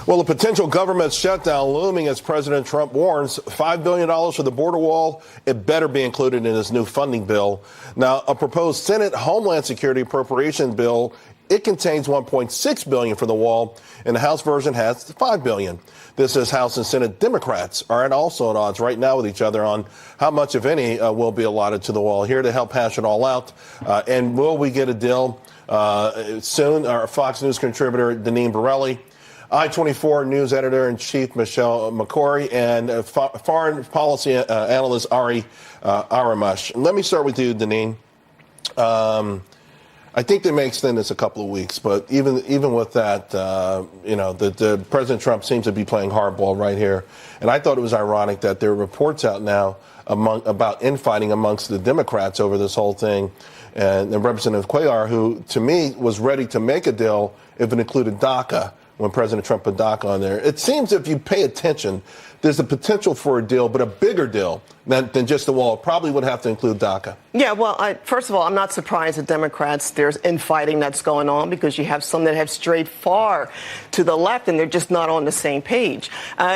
Well, a potential government shutdown looming as President Trump warns $5 billion for the border wall. It better be included in his new funding bill. Now, a proposed Senate Homeland Security appropriation bill, it contains $1.6 billion for the wall, and the House version has $5 billion. This is House and Senate Democrats are also at odds right now with each other on how much, if any, will be allotted to the wall. Here to help hash it all out, and will we get a deal soon? Our Fox News contributor, Deneen Borelli, I-24 news editor-in-chief Michelle McCory, and foreign policy analyst Aramesh. Let me start with you, Deneen. I think they may extend this a couple of weeks, but even with that, the President Trump seems to be playing hardball right here. And I thought it was ironic that there are reports out now about infighting amongst the Democrats over this whole thing. And Representative Cuellar, who to me was ready to make a deal if it included DACA, when President Trump put DACA on there. It seems if you pay attention, there's a potential for a deal, but a bigger deal than just the wall. It probably would have to include DACA. Yeah, well, first of all, I'm not surprised that Democrats, there's infighting that's going on because you have some that have strayed far to the left and they're just not on the same page.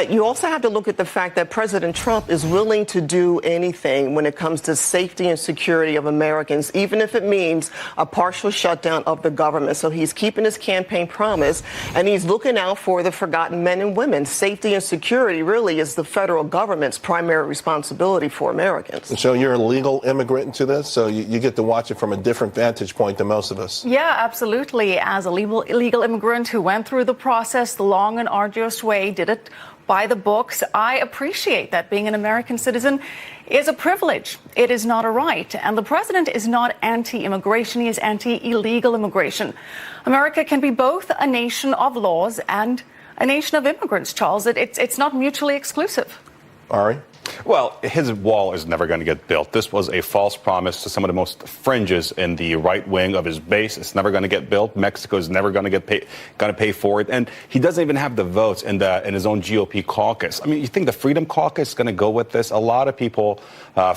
You also have to look at the fact that President Trump is willing to do anything when it comes to safety and security of Americans, even if it means a partial shutdown of the government. So he's keeping his campaign promise and he's looking out for the forgotten men and women. Safety and security really is the federal government's primary responsibility for Americans. So you're a legal immigrant into this, so you get to watch it from a different vantage point than most of us. Yeah, absolutely. As a legal immigrant who went through the process the long and arduous way, did it by the books, I appreciate that being an American citizen is a privilege. It is not a right. And the president is not anti-immigration. He is anti-illegal immigration. America can be both a nation of laws and a nation of immigrants, Charles. It's not mutually exclusive. Ari? Well, his wall is never going to get built. This was a false promise to some of the most fringes in the right wing of his base. It's never going to get built. Mexico is never going to pay for it, and he doesn't even have the votes in his own GOP caucus. I mean, you think the Freedom Caucus is going to go with this? A lot of people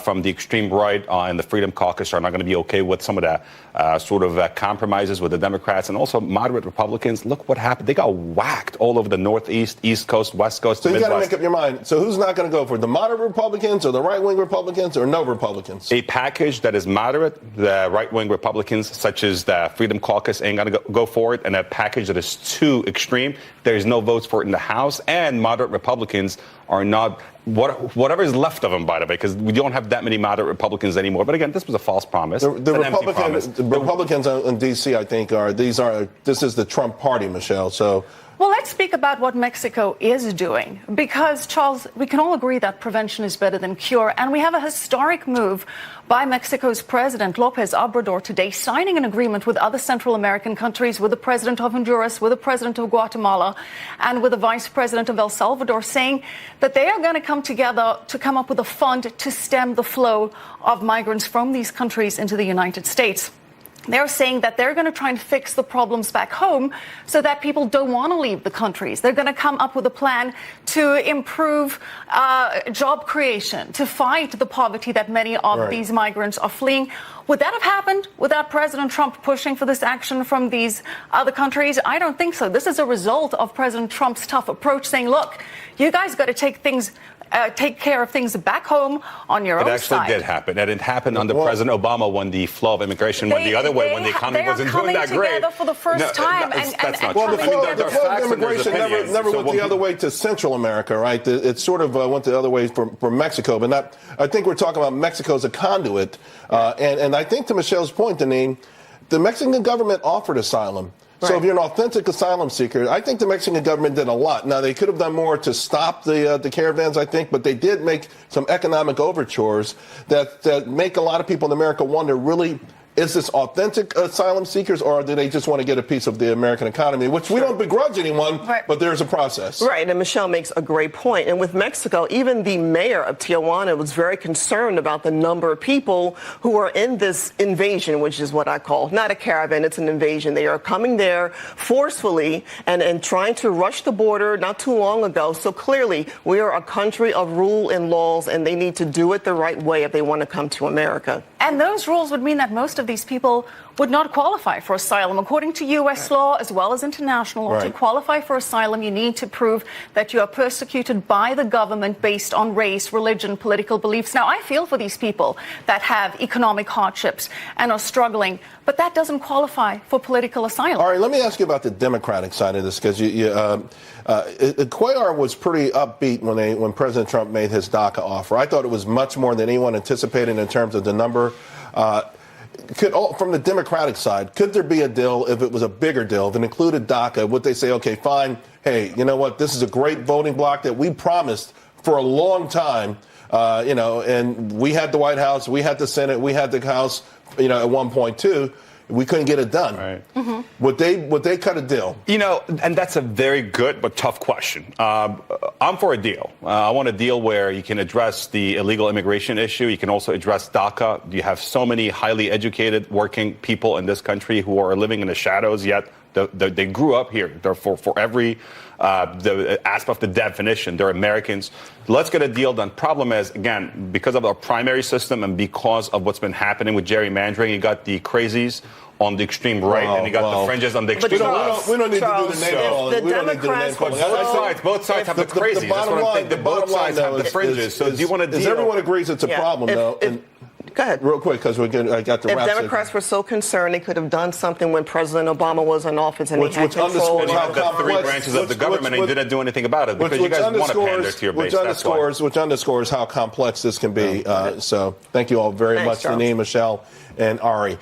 from the extreme right in the Freedom Caucus are not going to be okay with some of the compromises with the Democrats and also moderate Republicans. Look what happened. They got whacked all over the Northeast, East Coast, West Coast. So you got to make up your mind. So who's not going to go for it? The moderate Republicans or the right-wing Republicans or no Republicans? A package that is moderate, the right-wing Republicans, such as the Freedom Caucus, ain't going to go for it. And a package that is too extreme, there's no votes for it in the House. And moderate Republicans are not, whatever is left of them, by the way, because we don't have that many moderate Republicans anymore. But again, this was a false promise. The Republicans in D.C., I think, this is the Trump party, Michelle. So. Well, let's speak about what Mexico is doing, because, Charles, we can all agree that prevention is better than cure. And we have a historic move by Mexico's President López Obrador today, signing an agreement with other Central American countries, with the president of Honduras, with the president of Guatemala, and with the vice president of El Salvador, saying that they are going to come together to come up with a fund to stem the flow of migrants from these countries into the United States. They're saying that they're going to try and fix the problems back home so that people don't want to leave the countries. They're going to come up with a plan to improve job creation, to fight the poverty that many of these migrants are fleeing. Would that have happened without President Trump pushing for this action from these other countries? I don't think so. This is a result of President Trump's tough approach, saying, look, you guys got to take care of things back home on your own side. It actually did happen. And it happened under President Obama when the flow of immigration went the other way, when the economy wasn't doing that great. They are coming together for the first time. That's not true. The flow of immigration never went the other way to Central America, right? It sort of went the other way for Mexico. But I think we're talking about Mexico as a conduit. And I think to Michelle's point, Deneen, the Mexican government offered asylum. So if you're an authentic asylum seeker, I think the Mexican government did a lot. Now, they could have done more to stop the caravans, I think, but they did make some economic overtures that make a lot of people in America wonder, really, is this authentic asylum seekers, or do they just want to get a piece of the American economy, which we don't begrudge anyone, but there's a process. Right, and Michelle makes a great point. And with Mexico, even the mayor of Tijuana was very concerned about the number of people who are in this invasion, which is what I call not a caravan, it's an invasion. They are coming there forcefully and trying to rush the border not too long ago. So clearly, we are a country of rule and laws, and they need to do it the right way if they want to come to America. And those rules would mean that most of these people would not qualify for asylum. According to U.S. law, as well as international law, to qualify for asylum, you need to prove that you are persecuted by the government based on race, religion, political beliefs. Now, I feel for these people that have economic hardships and are struggling, but that doesn't qualify for political asylum. All right, let me ask you about the Democratic side of this, because Cuellar was pretty upbeat when President Trump made his DACA offer. I thought it was much more than anyone anticipated in terms of the number. From the Democratic side, could there be a deal if it was a bigger deal, if it included DACA? Would they say, okay, fine, hey, you know what, this is a great voting block that we promised for a long time, and we had the White House, we had the Senate, we had the House, at one point too. We couldn't get it done. Right. Mm-hmm. Would they cut a deal? And that's a very good but tough question. I'm for a deal. I want a deal where you can address the illegal immigration issue. You can also address DACA. You have so many highly educated working people in this country who are living in the shadows, yet they grew up here. Therefore, for every the aspect of the definition, they're Americans. Let's get a deal done. Problem is, again, because of our primary system and because of what's been happening with gerrymandering, you got the crazies on the extreme right, and you got the fringes on the extreme left. We don't need to do the name calling. We don't need to do the name calling. Both sides have the crazies. That's what I'm thinking. Both sides have the fringes. So do you want to deal? Everyone agrees it's a problem, though. Go ahead. Real quick, because I got the wrap. If Democrats were so concerned, they could have done something when President Obama was in office and he had control. And you have the three branches of the government and you didn't do anything about it because you guys want to pander to your base. Which underscores how complex this can be. So thank you all very much, Janine, Michelle, and Ari.